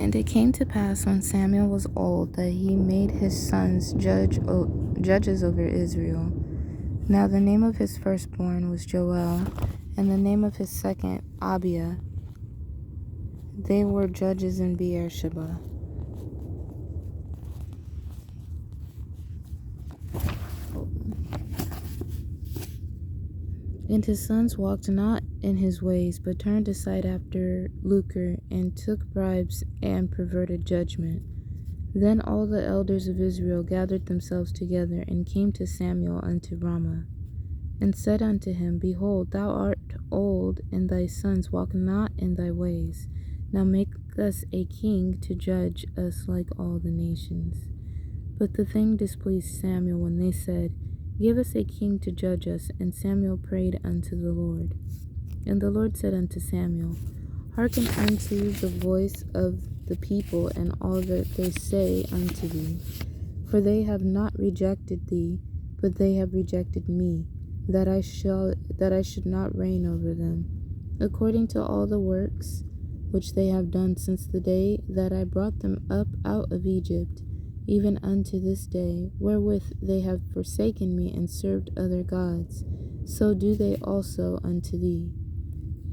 And it came to pass when Samuel was old that he made his sons judges over Israel. Now the name of his firstborn was Joel, and the name of his second Abiah. They were judges in Beersheba. And his sons walked not in his ways, but turned aside after lucre, and took bribes, and perverted judgment. Then all the elders of Israel gathered themselves together, and came to Samuel unto Ramah, and said unto him, Behold, thou art old, and thy sons walk not in thy ways. Now make us a king to judge us like all the nations. But the thing displeased Samuel when they said, Give us a king to judge us. And Samuel prayed unto the Lord. And the Lord said unto Samuel, Hearken unto the voice of the people and all that they say unto thee. For they have not rejected thee, but they have rejected me, that I should not reign over them, according to all the works which they have done since the day that I brought them up out of Egypt, even unto this day, wherewith they have forsaken me and served other gods, so do they also unto thee.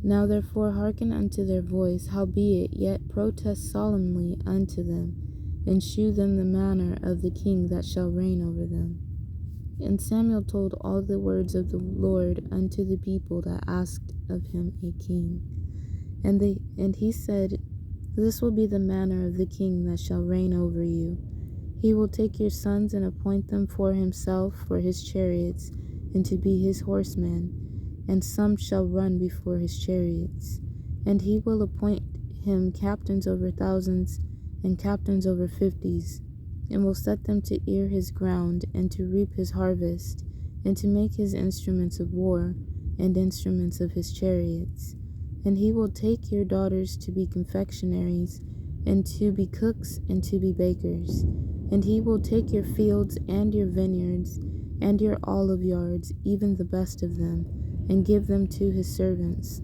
Now therefore hearken unto their voice, howbeit yet protest solemnly unto them, and shew them the manner of the king that shall reign over them. And Samuel told all the words of the Lord unto the people that asked of him a king. And he said, This will be the manner of the king that shall reign over you. He will take your sons and appoint them for himself for his chariots, and to be his horsemen, and some shall run before his chariots. And he will appoint him captains over thousands, and captains over fifties, and will set them to ear his ground, and to reap his harvest, and to make his instruments of war, and instruments of his chariots. And he will take your daughters to be confectionaries, and to be cooks, and to be bakers. And he will take your fields, and your vineyards, and your olive yards, even the best of them, and give them to his servants.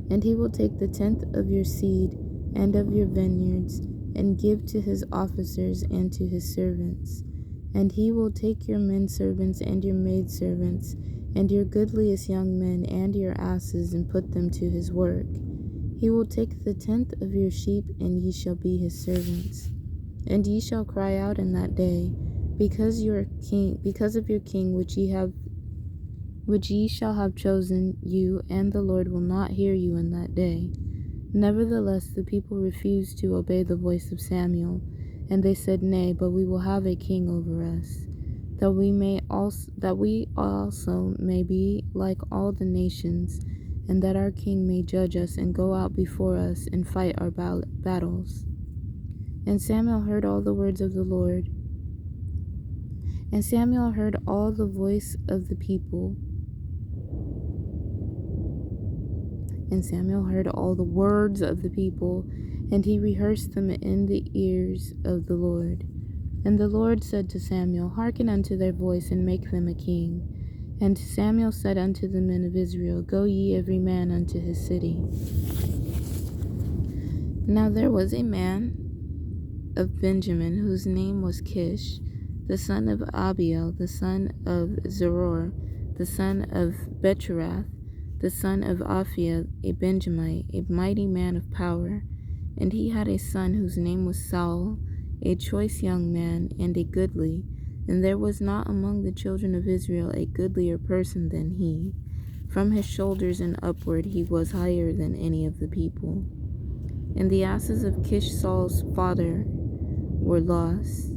And he will take the tenth of your seed, and of your vineyards, and give to his officers and to his servants. And he will take your men servants and your maid servants, and your goodliest young men and your asses, and put them to his work. He will take the tenth of your sheep, and ye shall be his servants. And ye shall cry out in that day, because of your king which ye shall have chosen you, and the Lord will not hear you in that day. Nevertheless the people refused to obey the voice of Samuel, and they said, Nay, but we will have a king over us, that we also may be like all the nations, and that our king may judge us and go out before us and fight our battles. And Samuel heard all the words of the Lord. And Samuel heard all the voice of the people. And Samuel heard all the words of the people, and he rehearsed them in the ears of the Lord. And the Lord said to Samuel, Hearken unto their voice, and make them a king. And Samuel said unto the men of Israel, Go ye every man unto his city. Now there was a man of Benjamin, whose name was Kish, the son of Abiel, the son of Zeror, the son of Bechorath, the son of Aphiah, a Benjamite, a mighty man of power. And he had a son whose name was Saul, a choice young man, and a goodly. And there was not among the children of Israel a goodlier person than he. From his shoulders and upward he was higher than any of the people. And the asses of Kish Saul's father were lost.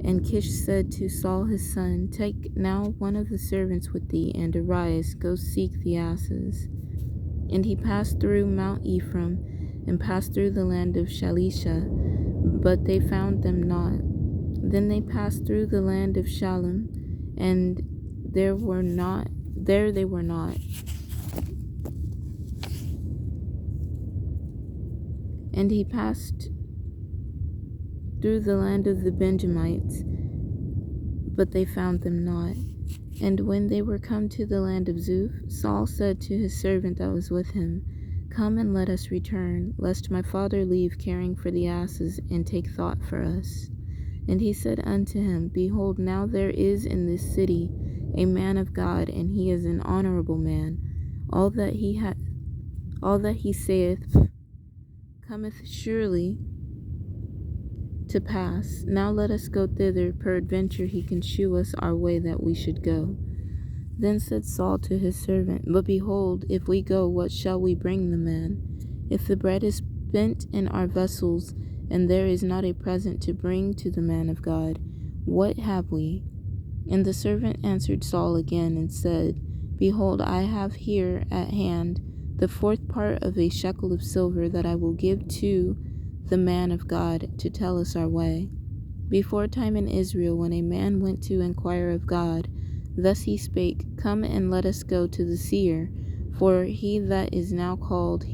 And Kish said to Saul his son, Take now one of the servants with thee, and arise, go seek the asses. And he passed through Mount Ephraim, and passed through the land of Shalisha, but they found them not. Then they passed through the land of Shalem, and there they were not. And he passed through the land of the Benjamites, but they found them not. And when they were come to the land of Zuph, Saul said to his servant that was with him, Come and let us return, lest my father leave caring for the asses, and take thought for us. And he said unto him, Behold, now there is in this city a man of God, and he is an honorable man. All that he saith cometh surely to pass. Now let us go thither, peradventure he can shew us our way that we should go. Then said Saul to his servant, But behold, if we go, what shall we bring the man? If the bread is spent in our vessels, and there is not a present to bring to the man of God, what have we? And the servant answered Saul again and said, Behold, I have here at hand the fourth part of a shekel of silver that I will give to the man of God to tell us our way. Before time in Israel, when a man went to inquire of God, thus he spake, Come and let us go to the seer, for he that is now called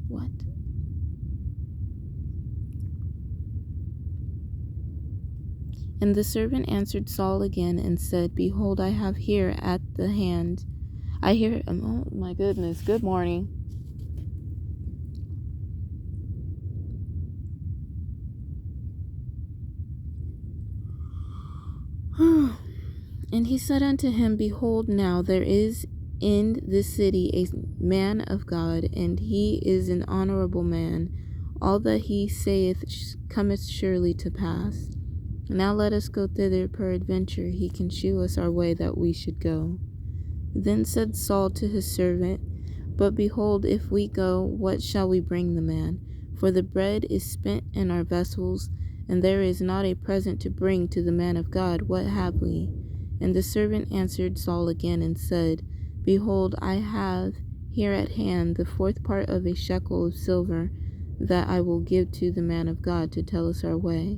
What? And the servant answered Saul again and said, Behold, I have here at the hand. Oh my goodness, good morning. And he said unto him, Behold, now there is in this city a man of God, and he is an honorable man. All that he saith cometh surely to pass. Now let us go thither, peradventure he can shew us our way that we should go. Then said Saul to his servant, But behold, if we go, what shall we bring the man? For the bread is spent in our vessels, and there is not a present to bring to the man of God. What have we? And the servant answered Saul again and said, Behold, I have here at hand the fourth part of a shekel of silver that I will give to the man of God to tell us our way.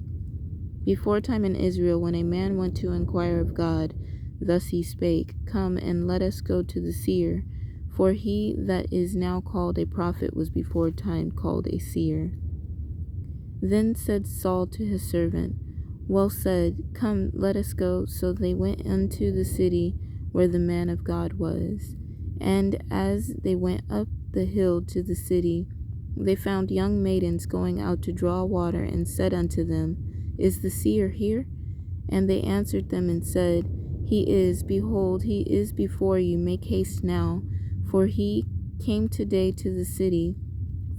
Before time in Israel, when a man went to inquire of God, thus he spake, Come and let us go to the seer, for he that is now called a prophet was before time called a seer. Then said Saul to his servant, Well said, come, let us go. So they went unto the city where the man of God was. And as they went up the hill to the city, they found young maidens going out to draw water, and said unto them, Is the seer here? And they answered them and said, He is. Behold, he is before you. Make haste now, for he came today to the city.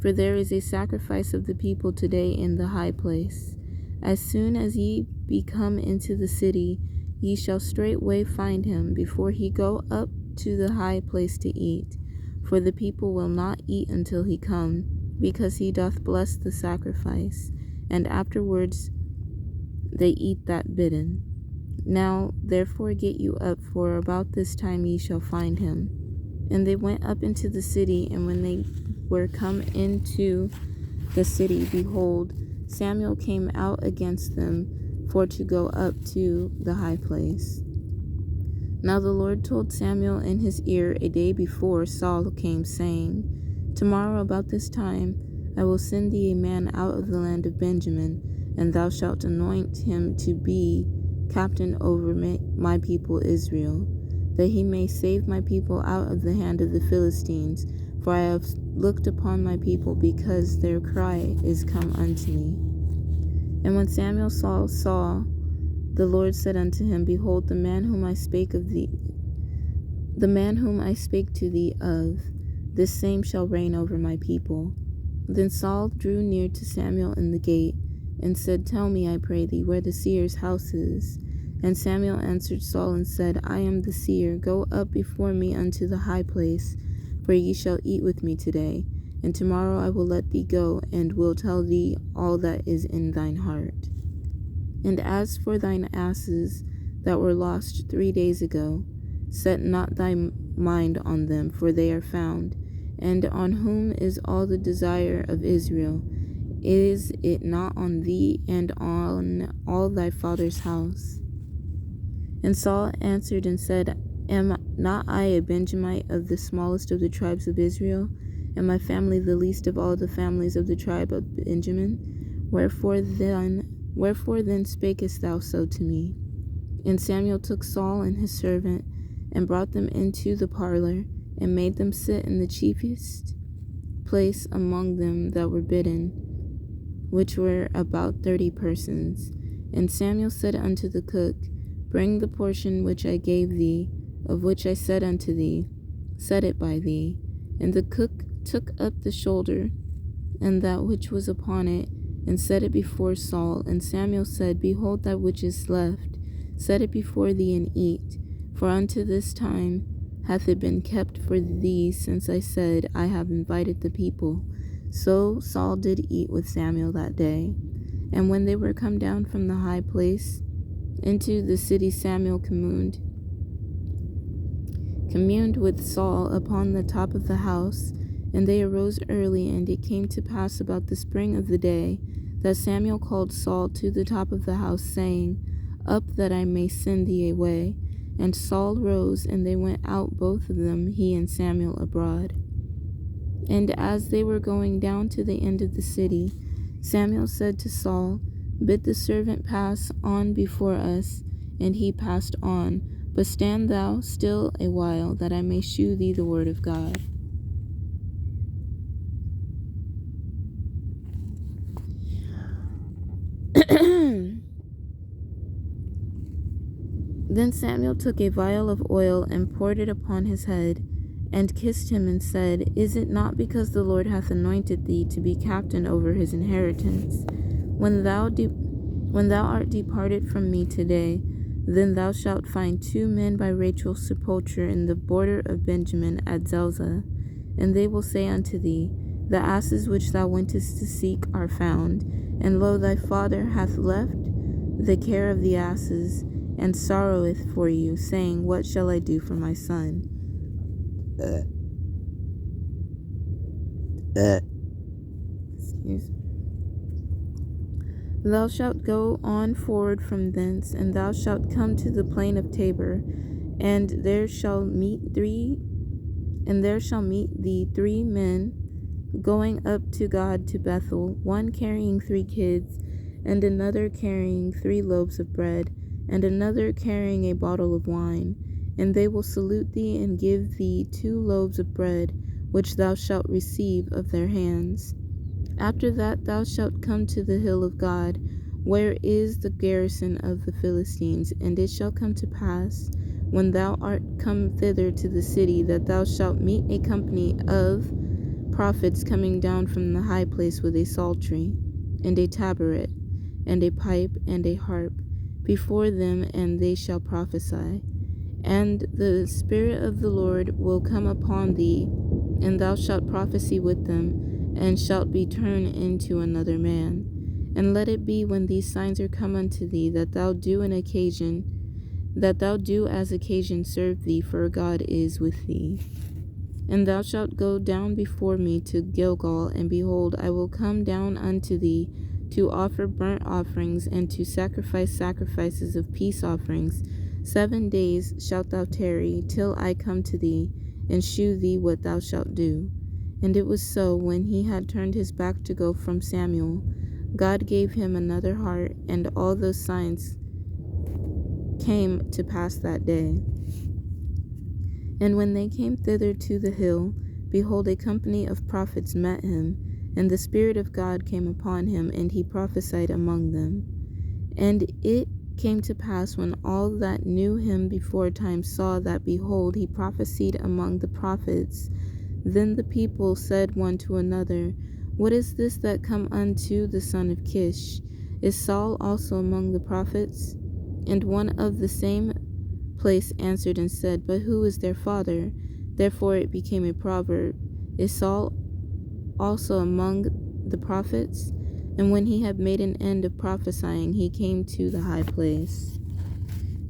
For there is a sacrifice of the people today in the high place. As soon as ye be come into the city, ye shall straightway find him, before he go up to the high place to eat. For the people will not eat until he come, because he doth bless the sacrifice, and afterwards they eat that bidden. Now therefore get you up, for about this time ye shall find him. And they went up into the city, and when they were come into the city, behold, Samuel came out against them for to go up to the high place. Now the Lord told Samuel in his ear a day before Saul came, saying, Tomorrow about this time I will send thee a man out of the land of Benjamin, and thou shalt anoint him to be captain over my people Israel, that he may save my people out of the hand of the Philistines. For I have looked upon my people, because their cry is come unto me. And when Samuel saw, the Lord said unto him, Behold, the man whom I spake to thee of, this same shall reign over my people. Then Saul drew near to Samuel in the gate, and said, Tell me, I pray thee, where the seer's house is. And Samuel answered Saul and said, I am the seer. Go up before me unto the high place, for ye shall eat with me today, and tomorrow I will let thee go, and will tell thee all that is in thine heart. And as for thine asses that were lost 3 days ago, set not thy mind on them, for they are found. And on whom is all the desire of Israel? Is it not on thee and on all thy father's house? And Saul answered and said, Am not I a Benjamite of the smallest of the tribes of Israel, and my family the least of all the families of the tribe of Benjamin? Wherefore then spakest thou so to me? And Samuel took Saul and his servant, and brought them into the parlor, and made them sit in the chiefest place among them that were bidden, which were about 30 persons. And Samuel said unto the cook, Bring the portion which I gave thee, of which I said unto thee, Set it by thee. And the cook took up the shoulder, and that which was upon it, and set it before Saul. And Samuel said, Behold, that which is left, set it before thee, and eat. For unto this time hath it been kept for thee, since I said, I have invited the people. So Saul did eat with Samuel that day. And when they were come down from the high place into the city, Samuel communed with Saul upon the top of the house. And they arose early, and it came to pass about the spring of the day, that Samuel called Saul to the top of the house, saying, Up, that I may send thee away. And Saul rose, and they went out both of them, he and Samuel, abroad. And as they were going down to the end of the city, Samuel said to Saul, Bid the servant pass on before us. And he passed on. But stand thou still a while, that I may shew thee the word of God. Then Samuel took a vial of oil, and poured it upon his head, and kissed him, and said, Is it not because the Lord hath anointed thee to be captain over his inheritance? When thou art departed from me today, then thou shalt find 2 men by Rachel's sepulchre in the border of Benjamin at Zelzah. And they will say unto thee, The asses which thou wentest to seek are found, and lo, thy father hath left the care of the asses, and sorroweth for you, saying, What shall I do for my son? Excuse me. Thou shalt go on forward from thence, and thou shalt come to the plain of Tabor, and there shall meet thee 3 men going up to God to Bethel, one carrying 3 kids, and another carrying 3 loaves of bread, and another carrying a bottle of wine. And they will salute thee, and give thee 2 loaves of bread, which thou shalt receive of their hands. After that thou shalt come to the hill of God, where is the garrison of the Philistines. And it shall come to pass, when thou art come thither to the city, that thou shalt meet a company of prophets coming down from the high place with a psaltery, and a tabret, and a pipe, and a harp before them, and they shall prophesy. And the Spirit of the Lord will come upon thee, and thou shalt prophesy with them, and shalt be turned into another man. And let it be, when these signs are come unto thee, that thou do as occasion serve thee, for God is with thee. And thou shalt go down before me to Gilgal, and behold, I will come down unto thee to offer burnt offerings, and to sacrifice sacrifices of peace offerings. 7 days shalt thou tarry, till I come to thee, and shew thee what thou shalt do. And it was so, when he had turned his back to go from Samuel, God gave him another heart, and all those signs came to pass that day. And when they came thither to the hill, behold, a company of prophets met him, and the Spirit of God came upon him, and he prophesied among them. And it came to pass, when all that knew him before time saw that, behold, he prophesied among the prophets, then the people said one to another, What is this that come unto the son of Kish? Is Saul also among the prophets? And one of the same place answered and said, But who is their father? Therefore it became a proverb, Is Saul also among the prophets? And when he had made an end of prophesying, he came to the high place.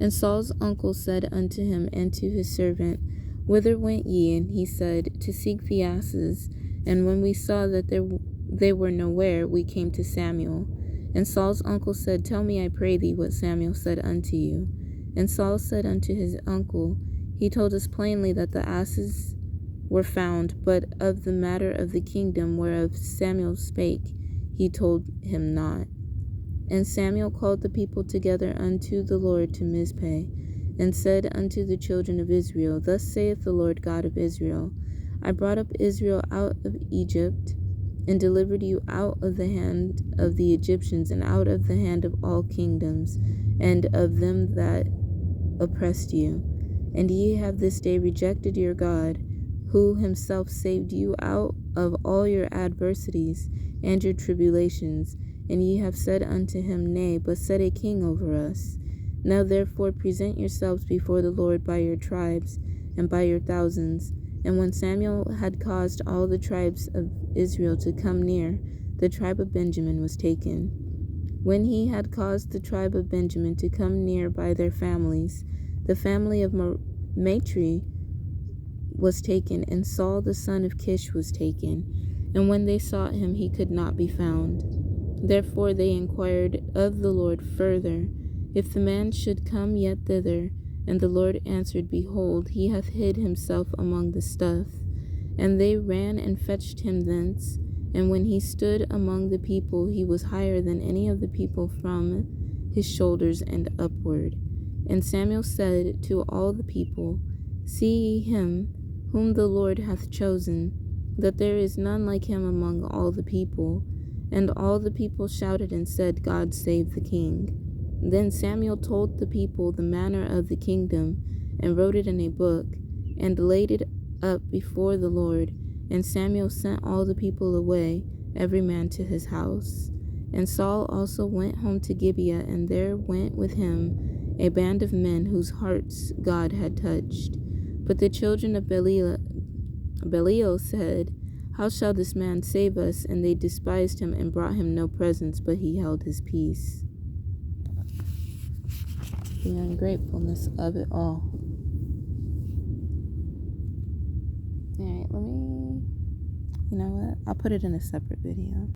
And Saul's uncle said unto him and to his servant, Whither went ye? And he said, To seek the asses. And when we saw that they were nowhere, we came to Samuel. And Saul's uncle said, Tell me, I pray thee, what Samuel said unto you. And Saul said unto his uncle, He told us plainly that the asses were found, but of the matter of the kingdom whereof Samuel spake, he told him not. And Samuel called the people together unto the Lord to Mizpeh. and said unto the children of Israel, Thus saith the Lord God of Israel, I brought up Israel out of Egypt, and delivered you out of the hand of the Egyptians, and out of the hand of all kingdoms, and of them that oppressed you. And ye have this day rejected your God, who himself saved you out of all your adversities and your tribulations. And ye have said unto him, Nay, but set a king over us. Now therefore present yourselves before the Lord by your tribes and by your thousands. And when Samuel had caused all the tribes of Israel to come near, the tribe of Benjamin was taken. When he had caused the tribe of Benjamin to come near by their families, the family of Matri was taken, and Saul the son of Kish was taken. And when they sought him, he could not be found. Therefore they inquired of the Lord further, if the man should come yet thither. And the Lord answered, Behold, he hath hid himself among the stuff. And they ran and fetched him thence. And when he stood among the people, he was higher than any of the people from his shoulders and upward. And Samuel said to all the people, See ye him, whom the Lord hath chosen, that there is none like him among all the people. And all the people shouted and said, God save the king. Then Samuel told the people the manner of the kingdom, and wrote it in a book, and laid it up before the Lord. And Samuel sent all the people away, every man to his house. And Saul also went home to Gibeah, and there went with him a band of men whose hearts God had touched. But the children of Belial said, How shall this man save us? And they despised him and brought him no presents, but he held his peace. The ungratefulness of it all. Alright, you know what? I'll put it in a separate video.